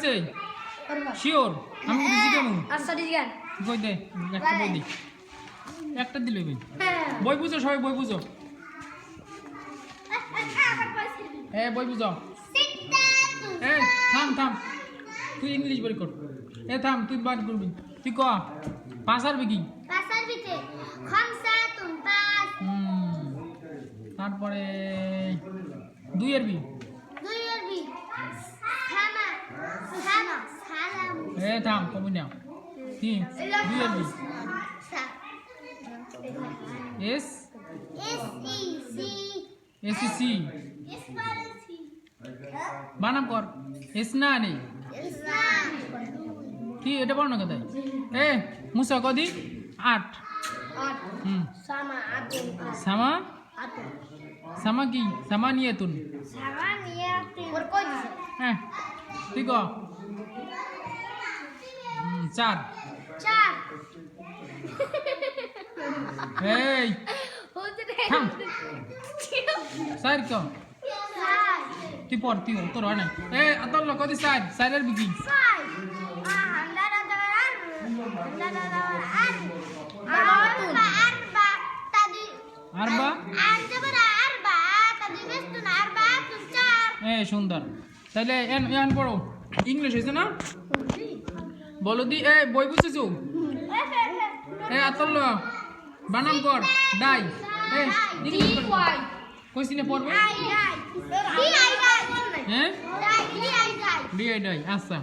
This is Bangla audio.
আছে শিওর আমি বুঝি কেমন আচ্ছা দিগান কই দে একটা বই দি একটা দিলে বই বুঝো সবাই বই বুঝো বই বুঝো থাম থাম তুই ইংলিশ বই কর থাম তুই বাদ করবি তুই ক পাঁচ আর বিকি তারপরে দুই আর বি থাম কমই না তিন দুই আর বি এস এসি বানাম কর এস না নেই কি এটা বল না কোথায় মুসা কদি 8 সামা সামা কি সামানিয়াতুন তুই ক 4 থাম সাইড ক তুই পড় তুই তোর হয় না আতল কদি সাইডের বিকি সুন্দর তাহলে এন পড়ো ইংলিশ হয়েছে না বলো দি বই বুঝেছো আতল বানাম কর ডাই কইছিনে পড়বে হ্যাঁ ডি আই ডাই আচ্ছা